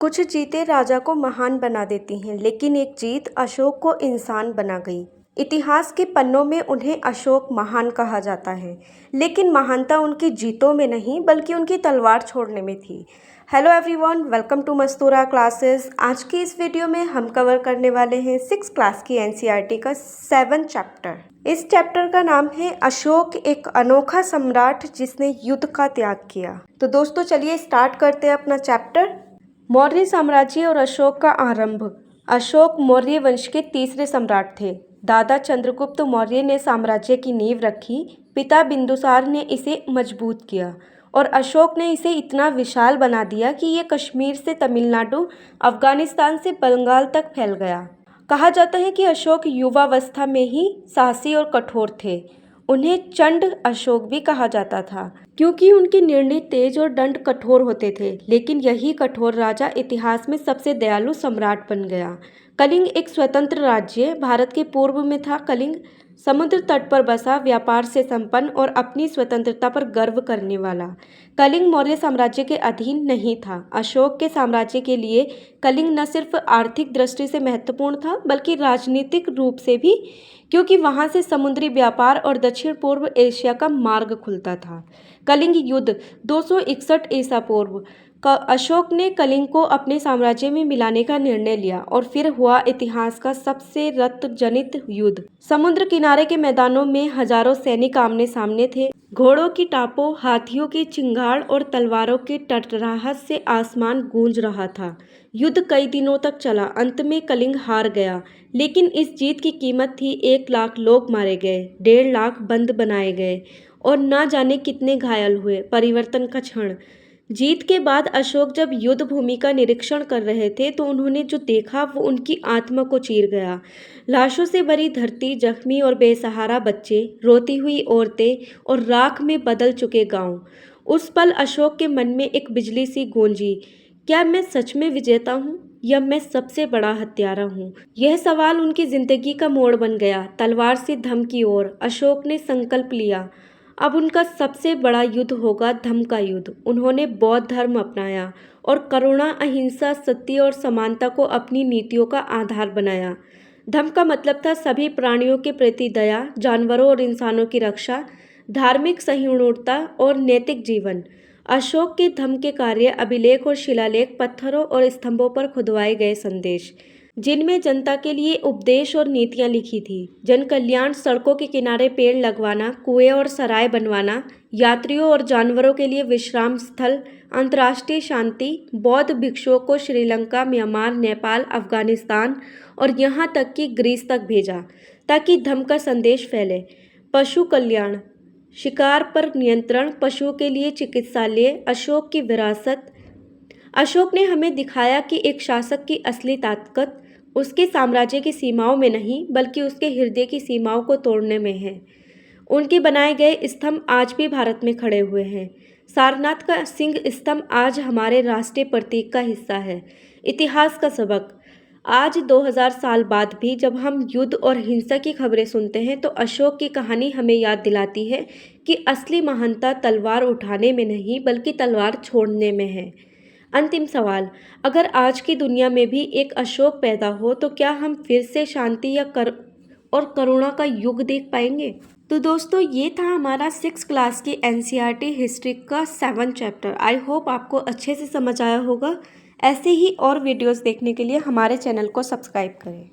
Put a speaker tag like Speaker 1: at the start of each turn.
Speaker 1: कुछ जीतें राजा को महान बना देती हैं, लेकिन एक जीत अशोक को इंसान बना गई। इतिहास के पन्नों में उन्हें अशोक महान कहा जाता है, लेकिन महानता उनकी जीतों में नहीं बल्कि उनकी तलवार छोड़ने में थी। Hello everyone, welcome to Mastura classes. आज की इस वीडियो में हम कवर करने वाले हैं 6th क्लास की एनसीईआरटी का 7th चैप्टर। इस चैप्टर का नाम है अशोक, एक अनोखा सम्राट जिसने युद्ध का त्याग किया। तो दोस्तों चलिए स्टार्ट करते हैं अपना चैप्टर। मौर्य साम्राज्य और अशोक का आरंभ। अशोक मौर्य वंश के तीसरे सम्राट थे। दादा चंद्रगुप्त मौर्य ने साम्राज्य की नींव रखी, पिता बिंदुसार ने इसे मजबूत किया और अशोक ने इसे इतना विशाल बना दिया कि ये कश्मीर से तमिलनाडु, अफगानिस्तान से बंगाल तक फैल गया। कहा जाता है कि अशोक युवावस्था में ही साहसी और कठोर थे। उन्हें चंड अशोक भी कहा जाता था क्योंकि उनके निर्णय तेज और दंड कठोर होते थे, लेकिन यही कठोर राजा इतिहास में सबसे दयालु सम्राट बन गया। कलिंग एक स्वतंत्र राज्य भारत के पूर्व में था। कलिंग समुद्र तट पर बसा, व्यापार से संपन्न और अपनी स्वतंत्रता पर गर्व करने वाला। कलिंग मौर्य साम्राज्य के अधीन नहीं था। अशोक के साम्राज्य के लिए कलिंग न सिर्फ आर्थिक दृष्टि से महत्वपूर्ण था बल्कि राजनीतिक रूप से भी, क्योंकि वहां से समुद्री व्यापार और दक्षिण पूर्व एशिया का मार्ग खुलता था। कलिंग युद्ध 261 ईसा पूर्व। अशोक ने कलिंग को अपने साम्राज्य में मिलाने का निर्णय लिया और फिर हुआ इतिहास का सबसे रक्त-जनित युद्ध। समुद्र किनारे के मैदानों में हजारों सैनिक आमने सामने थे। घोड़ों की टापों, हाथियों की चिंगाड़ और तलवारों के टकराहट से आसमान गूंज रहा था। युद्ध कई दिनों तक चला। अंत में कलिंग हार गया, लेकिन इस जीत की कीमत थी 1 लाख लोग मारे गए, 1.5 लाख बंद बनाए गए और न जाने कितने घायल हुए। परिवर्तन का क्षण। जीत के बाद अशोक जब युद्ध भूमि का निरीक्षण कर रहे थे तो उन्होंने जो देखा वो उनकी आत्मा को चीर गया। लाशों से भरी धरती, जख्मी और बेसहारा बच्चे, रोती हुई औरतें और राख में बदल चुके गांव। उस पल अशोक के मन में एक बिजली सी गूंजी, क्या मैं सच में विजेता हूँ या मैं सबसे बड़ा हत्यारा हूँ? यह सवाल उनकी जिंदगी का मोड़ बन गया। तलवार से धम्म की ओर अशोक ने संकल्प लिया। अब उनका सबसे बड़ा युद्ध होगा, धम्म का युद्ध। उन्होंने बौद्ध धर्म अपनाया और करुणा, अहिंसा, सत्य और समानता को अपनी नीतियों का आधार बनाया। धम्म का मतलब था सभी प्राणियों के प्रति दया, जानवरों और इंसानों की रक्षा, धार्मिक सहिष्णुता और नैतिक जीवन। अशोक के धम्म के कार्य, अभिलेख और शिलालेख, पत्थरों और स्तंभों पर खुदवाए गए संदेश, जिनमें जनता के लिए उपदेश और नीतियां लिखी थी। जन कल्याण, सड़कों के किनारे पेड़ लगवाना, कुएं और सराय बनवाना, यात्रियों और जानवरों के लिए विश्राम स्थल, अंतर्राष्ट्रीय शांति। बौद्ध भिक्षुओं को श्रीलंका, म्यांमार, नेपाल, अफगानिस्तान और यहाँ तक कि ग्रीस तक भेजा ताकि धम्म का संदेश फैले। पशु कल्याण, शिकार पर नियंत्रण, पशुओं के लिए चिकित्सालय। अशोक की विरासत। अशोक ने हमें दिखाया कि एक शासक की असली ताकत उसके साम्राज्य की सीमाओं में नहीं बल्कि उसके हृदय की सीमाओं को तोड़ने में है। उनके बनाए गए स्तंभ आज भी भारत में खड़े हुए हैं। सारनाथ का सिंह स्तंभ आज हमारे राष्ट्रीय प्रतीक का हिस्सा है। इतिहास का सबक। आज 2000 साल बाद भी जब हम युद्ध और हिंसा की खबरें सुनते हैं तो अशोक की कहानी हमें याद दिलाती है कि असली महानता तलवार उठाने में नहीं बल्कि तलवार छोड़ने में है। अंतिम सवाल, अगर आज की दुनिया में भी एक अशोक पैदा हो तो क्या हम फिर से शांति या करुणा का युग देख पाएंगे? तो दोस्तों ये था हमारा 6th क्लास की एनसीईआरटी हिस्ट्री का 7th चैप्टर। आई होप आपको अच्छे से समझ आया होगा। ऐसे ही और वीडियोस देखने के लिए हमारे चैनल को सब्सक्राइब करें।